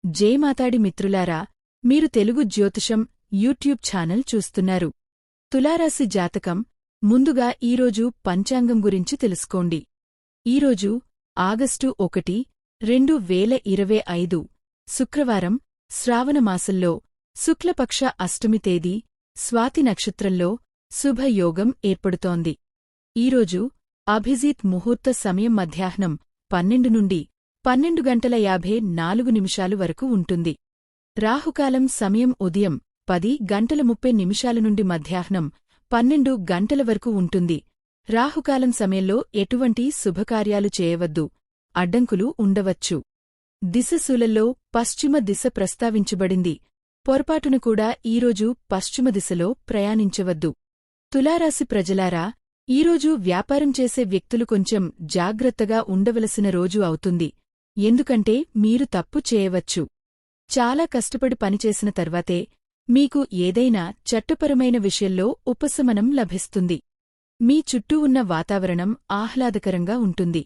జయమాతాడి మిత్రులారా, మీరు తెలుగు జ్యోతిషం యూట్యూబ్ ఛానల్ చూస్తున్నారు. తులారాశి జాతకం. ముందుగా ఈరోజు పంచాంగం గురించి తెలుసుకోండి. ఈరోజు ఆగస్టు 1, 2025 శుక్రవారం, శ్రావణమాసంలో శుక్లపక్ష అష్టమి తేదీ, స్వాతి నక్షత్రంలో శుభయోగం ఏర్పడుతోంది. ఈరోజు అభిజిత్ ముహూర్త సమయం మధ్యాహ్నం 12 నుండి 12:54 వరకు ఉంటుంది. రాహుకాలం సమయం ఉదయం 10:30 నుండి మధ్యాహ్నం 12 వరకు ఉంటుంది. రాహుకాలం సమయంలో ఎటువంటి శుభకార్యాలు చేయవద్దు, అడ్డంకులు ఉండవచ్చు. దిశశూలంలో పశ్చిమ దిశ ప్రస్తావించబడింది. పొరపాటున కూడా ఈరోజు పశ్చిమ దిశలో ప్రయాణించవద్దు. తులారాశి ప్రజలారా, ఈరోజు వ్యాపారం చేసే వ్యక్తులు కొంచెం జాగ్రత్తగా ఉండవలసిన రోజు అవుతుంది. ఎందుకంటే మీరు తప్పు చేయవచ్చు. చాలా కష్టపడి పనిచేసిన తర్వాతే మీకు ఏదైనా చట్టపరమైన విషయంలో ఉపశమనం లభిస్తుంది. మీ చుట్టూ ఉన్న వాతావరణం ఆహ్లాదకరంగా ఉంటుంది.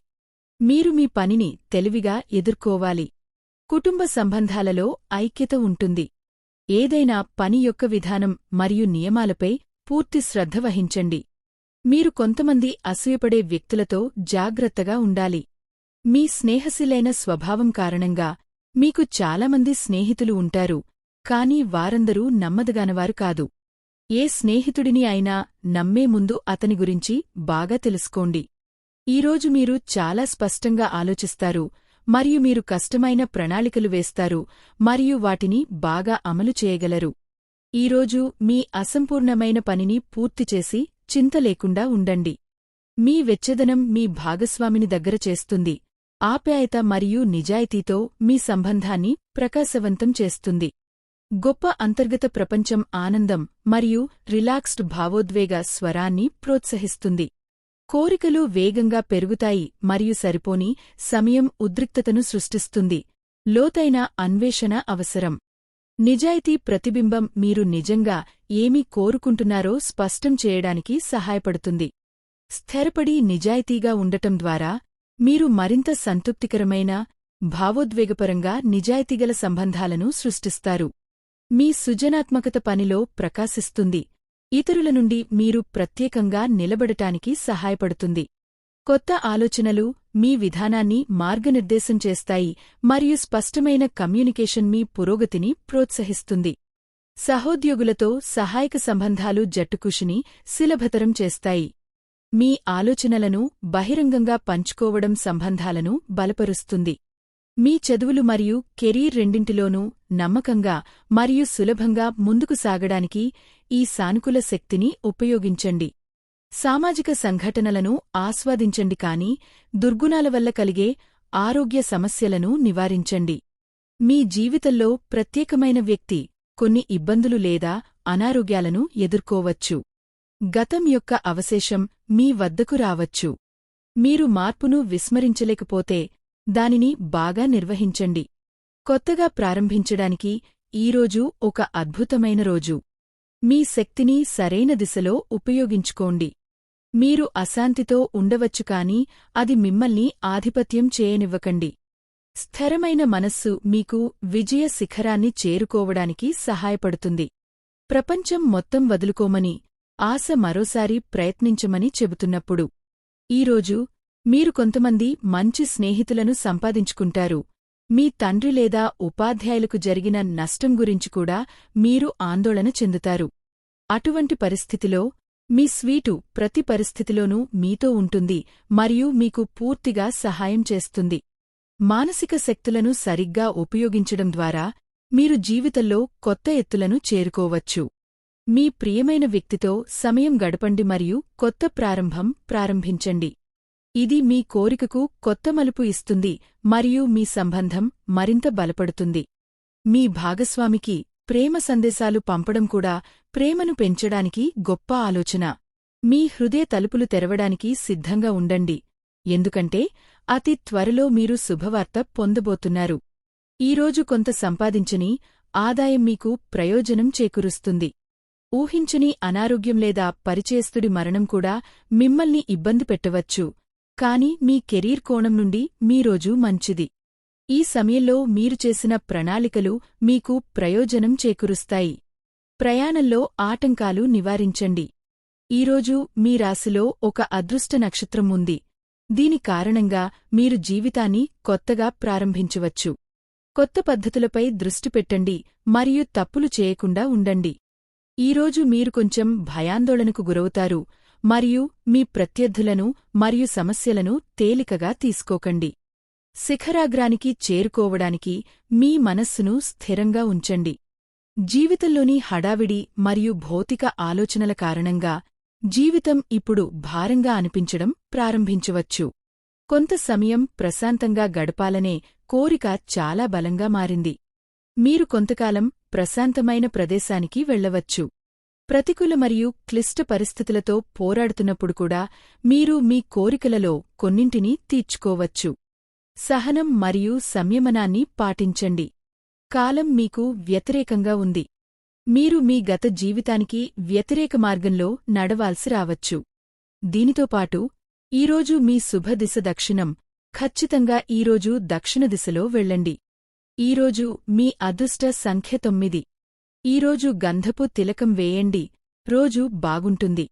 మీరు మీ పనిని తెలివిగా ఎదుర్కోవాలి. కుటుంబ సంబంధాలలో ఐక్యత ఉంటుంది. ఏదైనా పని యొక్క విధానం మరియు నియమాలపై పూర్తి శ్రద్ధ వహించండి. మీరు కొంతమంది అసూయపడే వ్యక్తులతో జాగ్రత్తగా ఉండాలి. మీ స్నేహశీలైన స్వభావం కారణంగా మీకు చాలామంది స్నేహితులు ఉంటారు, కాని వారందరూ నమ్మదగానవారు కాదు. ఏ స్నేహితుడిని అయినా నమ్మే ముందు అతని గురించి బాగా తెలుసుకోండి. ఈరోజు మీరు చాలా స్పష్టంగా ఆలోచిస్తారు మరియు మీరు కష్టమైన ప్రణాళికలు వేస్తారు మరియు వాటిని బాగా అమలు చేయగలరు. ఈరోజు మీ అసంపూర్ణమైన పనిని పూర్తిచేసి చింత లేకుండా ఉండండి. మీ వెచ్చదనం మీ భాగస్వామిని దగ్గర చేస్తుంది. ఆప్యాయత మరియు నిజాయితీతో మీ సంబంధాన్ని ప్రకాశవంతం చేస్తుంది. గొప్ప అంతర్గత ప్రపంచం ఆనందం మరియు రిలాక్స్డ్ భావోద్వేగ స్వరాన్ని ప్రోత్సహిస్తుంది. కోరికలు వేగంగా పెరుగుతాయి మరియు సరిపోని సమయం ఉద్రిక్తతను సృష్టిస్తుంది. లోతైన అన్వేషణ అవసరం. నిజాయితీ ప్రతిబింబం మీరు నిజంగా ఏమి కోరుకుంటున్నారో స్పష్టం చేయడానికి సహాయపడుతుంది. స్థిరపడి నిజాయితీగా ఉండటం ద్వారా మీరు మరింత సంతృప్తికరమైన, భావోద్వేగపరంగా నిజాయితీగల సంబంధాలను సృష్టిస్తారు. మీ సృజనాత్మకత పనిలో ప్రకాశిస్తుంది. ఇతరుల నుండి మీరు ప్రత్యేకంగా నిలబడటానికి సహాయపడుతుంది. కొత్త ఆలోచనలు మీ విధానాన్ని మార్గనిర్దేశం చేస్తాయి మరియు స్పష్టమైన కమ్యూనికేషన్ మీ పురోగతిని ప్రోత్సహిస్తుంది. సహోద్యోగులతో సహాయక సంబంధాలు జట్టుకృషిని సులభతరం చేస్తాయి. మీ ఆలోచనలను బహిరంగంగా పంచుకోవడం సంబంధాలను బలపరుస్తుంది. మీ చదువులు మరియు కెరీర్ రెండింటిలోనూ నమ్మకంగా మరియు సులభంగా ముందుకు సాగడానికి ఈ సానుకూల శక్తిని ఉపయోగించండి. సామాజిక సంఘటనలను ఆస్వాదించండి కానీ దుర్గుణాల వల్ల కలిగే ఆరోగ్య సమస్యలను నివారించండి. మీ జీవితంలో ప్రత్యేకమైన వ్యక్తి కొన్ని ఇబ్బందులు లేదా అనారోగ్యాలను ఎదుర్కోవచ్చు. గతం యొక్క అవశేషం మీ వద్దకు రావచ్చు. మీరు మార్పును విస్మరించలేకపోతే దానిని బాగా నిర్వహించండి. కొత్తగా ప్రారంభించడానికి ఈరోజు ఒక అద్భుతమైన రోజు. మీ శక్తిని సరైన దిశలో ఉపయోగించుకోండి. మీరు అశాంతితో ఉండవచ్చు కాని అది మిమ్మల్ని ఆధిపత్యం చేయనివ్వకండి. స్థిరమైన మనస్సు మీకు విజయ శిఖరాన్ని చేరుకోవడానికి సహాయపడుతుంది. ప్రపంచం మొత్తం వదులుకోమని, ఆశ మరోసారి ప్రయత్నించమని చెబుతున్నప్పుడు. ఈరోజు మీరు కొంతమంది మంచి స్నేహితులను సంపాదించుకుంటారు. మీ తండ్రి లేదా ఉపాధ్యాయులకు జరిగిన నష్టం గురించి కూడా మీరు ఆందోళన చెందుతారు. అటువంటి పరిస్థితిలో మీ స్వీటు ప్రతి పరిస్థితిలోనూ మీతో ఉంటుంది మరియు మీకు పూర్తిగా సహాయం చేస్తుంది. మానసిక శక్తులను సరిగ్గా ఉపయోగించడం ద్వారా మీరు జీవితంలో కొత్త ఎత్తులను చేరుకోవచ్చు. మీ ప్రియమైన వ్యక్తితో సమయం గడపండి మరియు కొత్త ప్రారంభించండి. ఇది మీ కోరికకు కొత్త మలుపు ఇస్తుంది మరియు మీ సంబంధం మరింత బలపడుతుంది. మీ భాగస్వామికి ప్రేమ సందేశాలు పంపడం కూడా ప్రేమను పెంచడానికి గొప్ప ఆలోచన. మీ హృదయ తలుపులు తెరవడానికి సిద్ధంగా ఉండండి, ఎందుకంటే అతి త్వరలో మీరు శుభవార్త పొందబోతున్నారు. ఈరోజు కొంత సంపాదించని ఆదాయం మీకు ప్రయోజనం చేకూరుస్తుంది. ఊహించని అనారోగ్యం లేదా పరిచయస్తుడి మరణం కూడా మిమ్మల్ని ఇబ్బంది పెట్టవచ్చు, కాని మీ కెరీర్ కోణం నుండి మీ రోజు మంచిది. ఈ సమయంలో మీరు చేసిన ప్రణాళికలు మీకు ప్రయోజనం చేకూరుస్తాయి. ప్రయాణంలో ఆటంకాలు నివారించండి. ఈరోజు మీ రాశిలో ఒక అదృష్ట నక్షత్రం ఉంది. దీని కారణంగా మీరు జీవితాన్ని కొత్తగా ప్రారంభించవచ్చు. కొత్త పద్ధతులపై దృష్టి పెట్టండి మరియు తప్పులు చేయకుండా ఉండండి. ఈరోజు మీరు కొంచెం భయాందోళనకు గురవుతారు మరియు మీ ప్రత్యర్థులను మరియు సమస్యలను తేలికగా తీసుకోకండి. శిఖరాగ్రానికి చేరుకోవడానికి మీ మనస్సును స్థిరంగా ఉంచండి. జీవితంలోని హడావిడి మరియు భౌతిక ఆలోచనల కారణంగా జీవితం ఇప్పుడు భారంగా అనిపించడం ప్రారంభించవచ్చు. కొంత సమయం ప్రశాంతంగా గడపాలనే కోరిక చాలా బలంగా మారింది. మీరు కొంతకాలం ప్రశాంతమైన ప్రదేశానికి వెళ్లవచ్చు. ప్రతికూల మరియు క్లిష్ట పరిస్థితులతో పోరాడుతున్నప్పుడు కూడా మీరు మీ కోరికలలో కొన్నింటిని తీర్చుకోవచ్చు. సహనం మరియు సంయమనాన్ని పాటించండి. కాలం మీకు వ్యతిరేకంగా ఉంది. మీరు మీ గత జీవితానికి వ్యతిరేక మార్గంలో నడవాల్సి రావచ్చు. దీనితోపాటు ఈరోజు మీ శుభదిశ దక్షిణం. ఖచ్చితంగా ఈరోజు దక్షిణ దిశలో వెళ్ళండి. ఈరోజు మీ అదృష్ట సంఖ్య 9. ఈరోజు గంధపు తిలకం వేయండి. రోజు బాగుంటుంది.